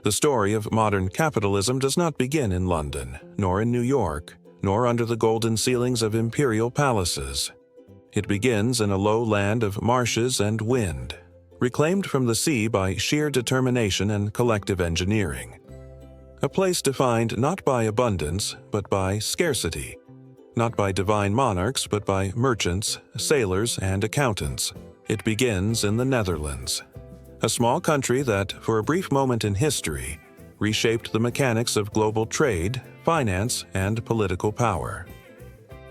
The story of modern capitalism does not begin in London, nor in New York, nor under the golden ceilings of imperial palaces. It begins in a low land of marshes and wind, reclaimed from the sea by sheer determination and collective engineering. A place defined not by abundance, but by scarcity, not by divine monarchs, but by merchants, sailors, and accountants. It begins in the Netherlands, a small country that, for a brief moment in history, reshaped the mechanics of global trade, finance, and political power.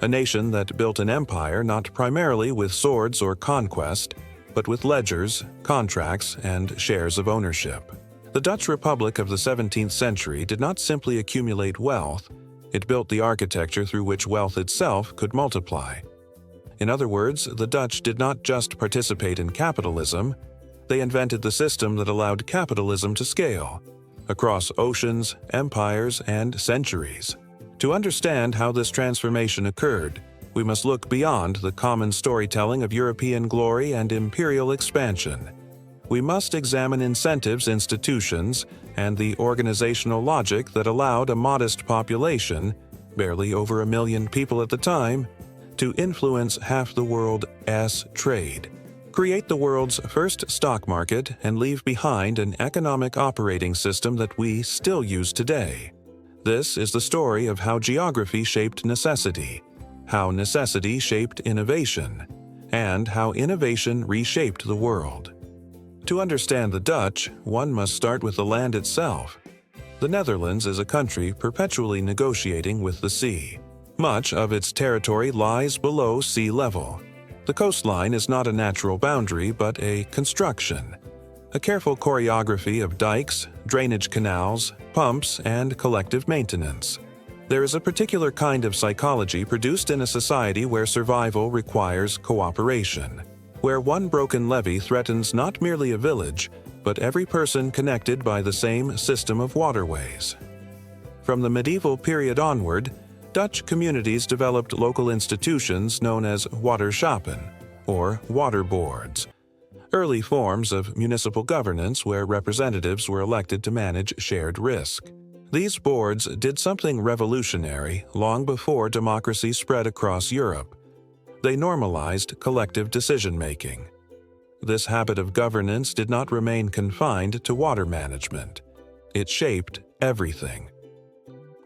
A nation that built an empire not primarily with swords or conquest, but with ledgers, contracts, and shares of ownership. The Dutch Republic of the 17th century did not simply accumulate wealth, it built the architecture through which wealth itself could multiply. In other words, the Dutch did not just participate in capitalism, they invented the system that allowed capitalism to scale, across oceans, empires, and centuries. To understand how this transformation occurred, we must look beyond the common storytelling of European glory and imperial expansion. We must examine incentives, institutions, and the organizational logic that allowed a modest population, barely over 1 million people at the time, to influence half the world's trade, create the world's first stock market, and leave behind an economic operating system that we still use today. This is the story of how geography shaped necessity, how necessity shaped innovation, and how innovation reshaped the world. To understand the Dutch, one must start with the land itself. The Netherlands is a country perpetually negotiating with the sea. Much of its territory lies below sea level. The coastline is not a natural boundary but a construction, a careful choreography of dikes, drainage canals, pumps, and collective maintenance. There is a particular kind of psychology produced in a society where survival requires cooperation, where one broken levee threatens not merely a village, but every person connected by the same system of waterways. From the medieval period onward, Dutch communities developed local institutions known as waterschappen, or water boards, early forms of municipal governance where representatives were elected to manage shared risk. These boards did something revolutionary long before democracy spread across Europe. They normalized collective decision-making. This habit of governance did not remain confined to water management. It shaped everything.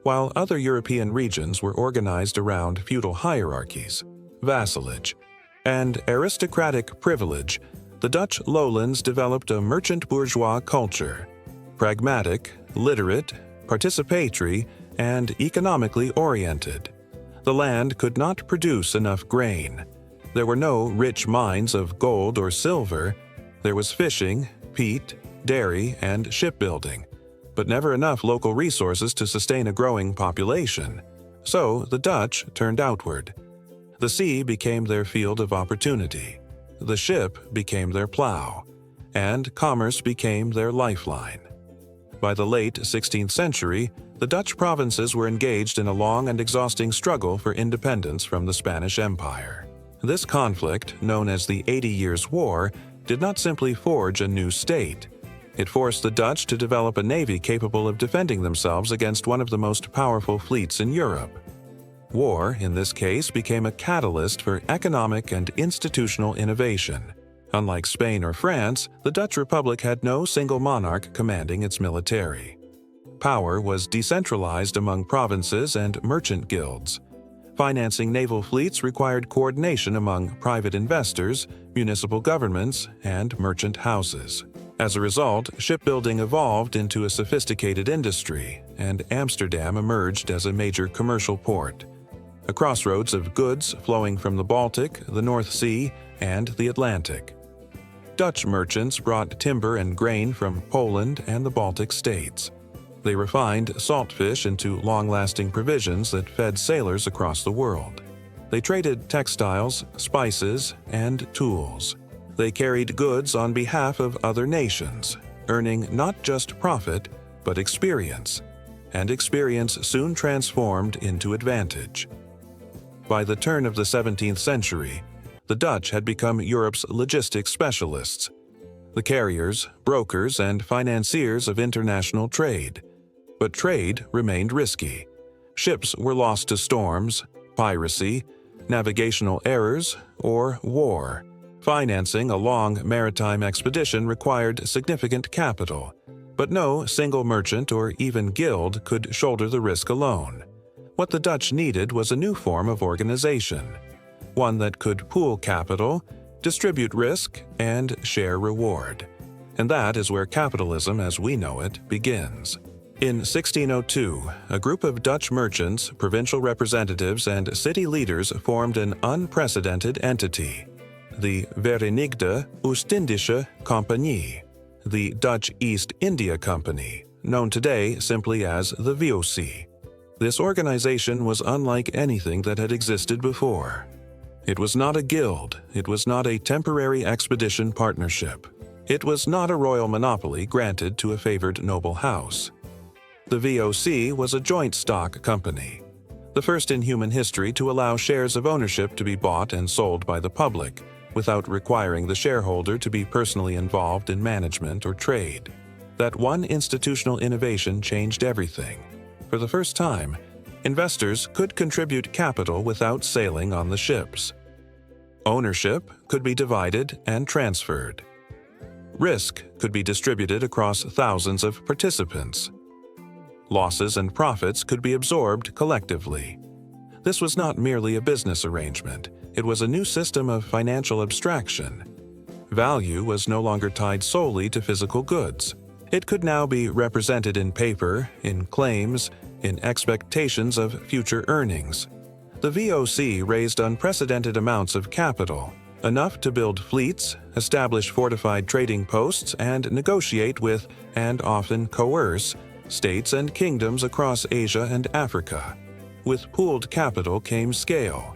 While other European regions were organized around feudal hierarchies, vassalage, and aristocratic privilege, the Dutch lowlands developed a merchant bourgeois culture, pragmatic, literate, participatory, and economically oriented. The land could not produce enough grain. There were no rich mines of gold or silver. There was fishing, peat, dairy, and shipbuilding, but never enough local resources to sustain a growing population. So the Dutch turned outward. The sea became their field of opportunity. The ship became their plow, and commerce became their lifeline. By the late 16th century, the Dutch provinces were engaged in a long and exhausting struggle for independence from the Spanish Empire. This conflict, known as the 80 Years' War, did not simply forge a new state. It forced the Dutch to develop a navy capable of defending themselves against one of the most powerful fleets in Europe. War, in this case, became a catalyst for economic and institutional innovation. Unlike Spain or France, the Dutch Republic had no single monarch commanding its military. Power was decentralized among provinces and merchant guilds. Financing naval fleets required coordination among private investors, municipal governments, and merchant houses. As a result, shipbuilding evolved into a sophisticated industry, and Amsterdam emerged as a major commercial port, a crossroads of goods flowing from the Baltic, the North Sea, and the Atlantic. Dutch merchants brought timber and grain from Poland and the Baltic states. They refined saltfish into long-lasting provisions that fed sailors across the world. They traded textiles, spices, and tools. They carried goods on behalf of other nations, earning not just profit, but experience. And experience soon transformed into advantage. By the turn of the 17th century, the Dutch had become Europe's logistics specialists. the carriers, brokers, and financiers of international trade. But trade remained risky. Ships were lost to storms, piracy, navigational errors, or war. Financing a long maritime expedition required significant capital, but no single merchant or even guild could shoulder the risk alone. What the Dutch needed was a new form of organization, one that could pool capital, distribute risk, and share reward. And that is where capitalism as we know it begins. In 1602, a group of Dutch merchants, provincial representatives, and city leaders formed an unprecedented entity, the Verenigde Oostindische Compagnie, the Dutch East India Company, known today simply as the VOC. This organization was unlike anything that had existed before. It was not a guild, it was not a temporary expedition partnership. It was not a royal monopoly granted to a favored noble house. The VOC was a joint stock company, the first in human history to allow shares of ownership to be bought and sold by the public, without requiring the shareholder to be personally involved in management or trade. That one institutional innovation changed everything. For the first time, investors could contribute capital without sailing on the ships. Ownership could be divided and transferred. Risk could be distributed across thousands of participants. Losses and profits could be absorbed collectively. This was not merely a business arrangement, it was a new system of financial abstraction. Value was no longer tied solely to physical goods. It could now be represented in paper, in claims, in expectations of future earnings. The VOC raised unprecedented amounts of capital, enough to build fleets, establish fortified trading posts, and negotiate with, and often coerce, states and kingdoms across Asia and Africa. With pooled capital came scale.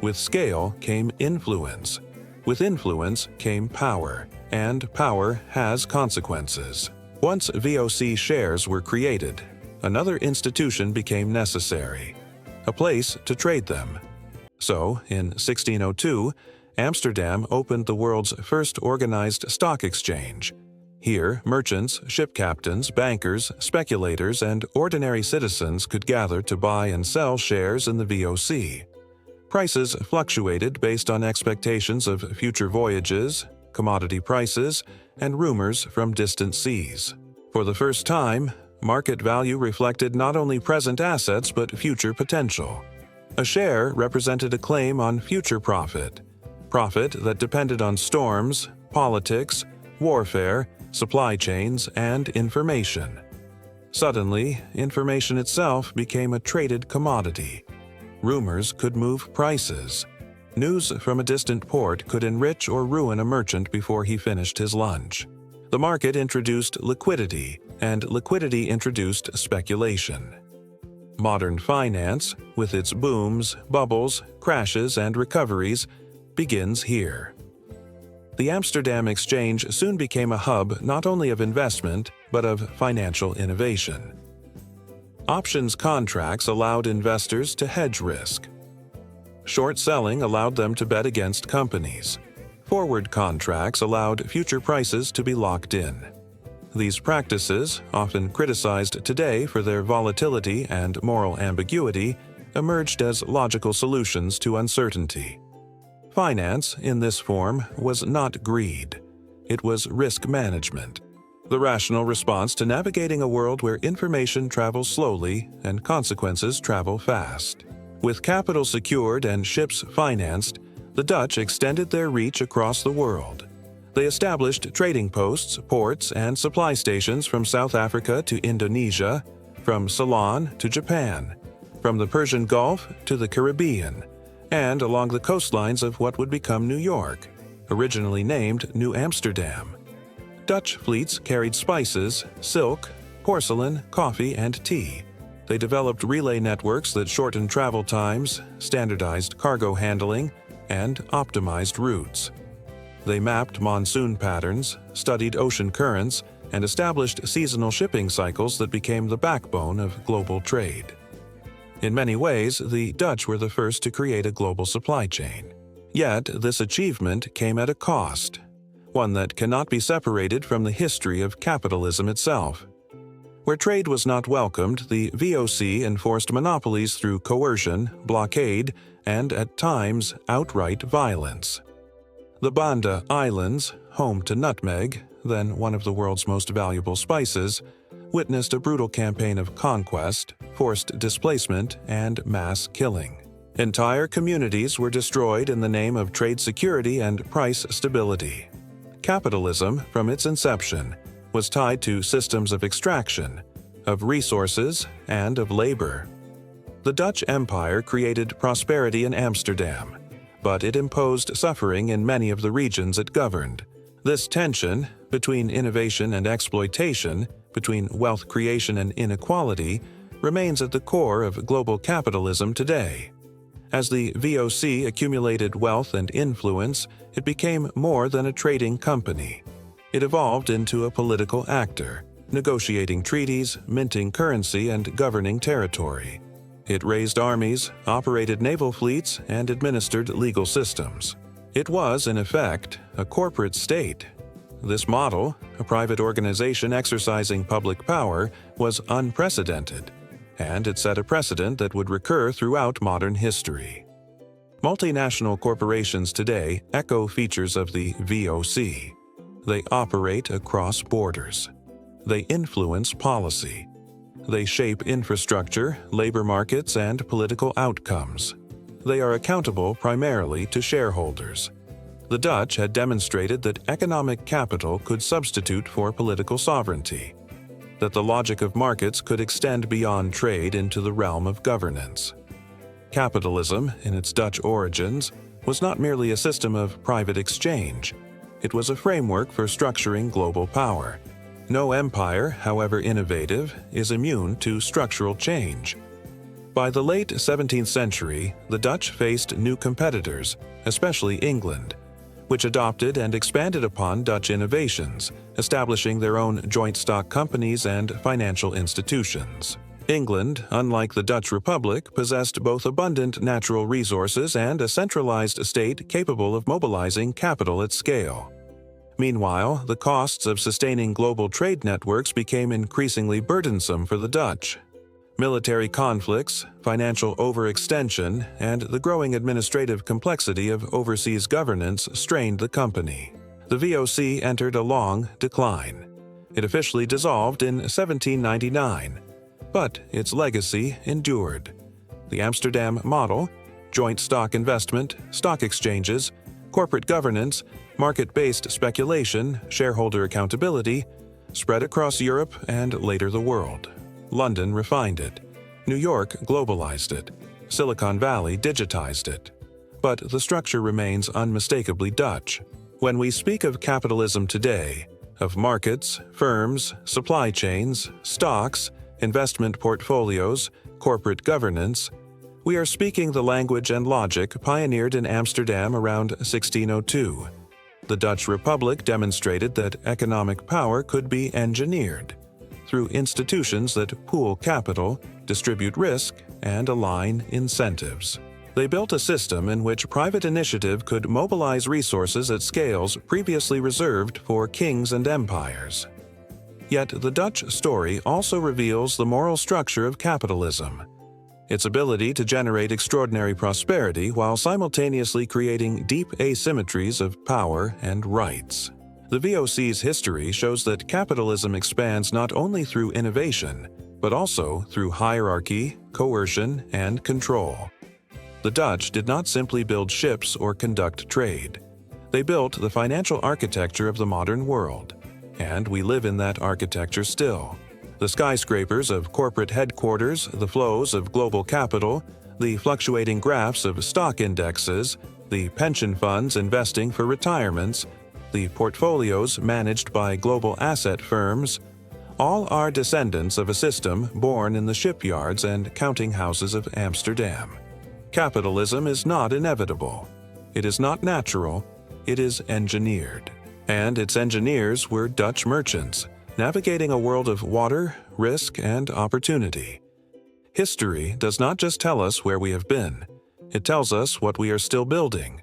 With scale came influence. With influence came power, and power has consequences. Once VOC shares were created, another institution became necessary, a place to trade them. So, in 1602, Amsterdam opened the world's first organized stock exchange. Here, merchants, ship captains, bankers, speculators, and ordinary citizens could gather to buy and sell shares in the VOC. Prices fluctuated based on expectations of future voyages, commodity prices, and rumors from distant seas. For the first time, market value reflected not only present assets but future potential. A share represented a claim on future profit that depended on storms, politics, warfare, supply chains, and information. Suddenly, information itself became a traded commodity. Rumors could move prices. News from a distant port could enrich or ruin a merchant before he finished his lunch. The market introduced liquidity, and liquidity introduced speculation. Modern finance, with its booms, bubbles, crashes, and recoveries, begins here. The Amsterdam Exchange soon became a hub not only of investment, but of financial innovation. Options contracts allowed investors to hedge risk. Short selling allowed them to bet against companies. Forward contracts allowed future prices to be locked in. These practices, often criticized today for their volatility and moral ambiguity, emerged as logical solutions to uncertainty. Finance, in this form, was not greed. It was risk management, the rational response to navigating a world where information travels slowly and consequences travel fast. With capital secured and ships financed, the Dutch extended their reach across the world. They established trading posts, ports, and supply stations from South Africa to Indonesia, from Ceylon to Japan, from the Persian Gulf to the Caribbean, and along the coastlines of what would become New York, originally named New Amsterdam. Dutch fleets carried spices, silk, porcelain, coffee, and tea. They developed relay networks that shortened travel times, standardized cargo handling, and optimized routes. They mapped monsoon patterns, studied ocean currents, and established seasonal shipping cycles that became the backbone of global trade. In many ways, the Dutch were the first to create a global supply chain. Yet, this achievement came at a cost. one that cannot be separated from the history of capitalism itself. Where trade was not welcomed, the VOC enforced monopolies through coercion, blockade, and, at times, outright violence. The Banda Islands, home to nutmeg, then one of the world's most valuable spices, witnessed a brutal campaign of conquest, forced displacement, and mass killing. Entire communities were destroyed in the name of trade security and price stability. Capitalism, from its inception, was tied to systems of extraction, of resources, and of labor. The Dutch Empire created prosperity in Amsterdam, but it imposed suffering in many of the regions it governed. This tension between innovation and exploitation, between wealth creation and inequality, remains at the core of global capitalism today. As the VOC accumulated wealth and influence, it became more than a trading company. It evolved into a political actor, negotiating treaties, minting currency, and governing territory. It raised armies, operated naval fleets, and administered legal systems. It was, in effect, a corporate state. This model, a private organization exercising public power, was unprecedented, and it set a precedent that would recur throughout modern history. Multinational corporations today echo features of the VOC. They operate across borders. They influence policy. They shape infrastructure, labor markets, and political outcomes. They are accountable primarily to shareholders. The Dutch had demonstrated that economic capital could substitute for political sovereignty, that the logic of markets could extend beyond trade into the realm of governance. Capitalism, in its Dutch origins, was not merely a system of private exchange. It was a framework for structuring global power. No empire, however innovative, is immune to structural change. By the late 17th century, the Dutch faced new competitors, especially England, which adopted and expanded upon Dutch innovations, establishing their own joint stock companies and financial institutions. England, unlike the Dutch Republic, possessed both abundant natural resources and a centralized state capable of mobilizing capital at scale. Meanwhile, the costs of sustaining global trade networks became increasingly burdensome for the Dutch. Military conflicts, financial overextension, and the growing administrative complexity of overseas governance strained the company. The VOC entered a long decline. It officially dissolved in 1799, but its legacy endured. The Amsterdam model, joint stock investment, stock exchanges, corporate governance, market-based speculation, shareholder accountability, spread across Europe and later the world. London refined it. New York globalized it. Silicon Valley digitized it. But the structure remains unmistakably Dutch. When we speak of capitalism today, of markets, firms, supply chains, stocks, investment portfolios, corporate governance, we are speaking the language and logic pioneered in Amsterdam around 1602. The Dutch Republic demonstrated that economic power could be engineered through institutions that pool capital, distribute risk, and align incentives. They built a system in which private initiative could mobilize resources at scales previously reserved for kings and empires. Yet the Dutch story also reveals the moral structure of capitalism, its ability to generate extraordinary prosperity while simultaneously creating deep asymmetries of power and rights. The VOC's history shows that capitalism expands not only through innovation, but also through hierarchy, coercion, and control. The Dutch did not simply build ships or conduct trade. They built the financial architecture of the modern world, and we live in that architecture still. The skyscrapers of corporate headquarters, the flows of global capital, the fluctuating graphs of stock indexes, the pension funds investing for retirements, the portfolios managed by global asset firms, all are descendants of a system born in the shipyards and counting houses of Amsterdam. Capitalism is not inevitable. It is not natural. It is engineered. And its engineers were Dutch merchants, navigating a world of water, risk, and opportunity. History does not just tell us where we have been. It tells us what we are still building,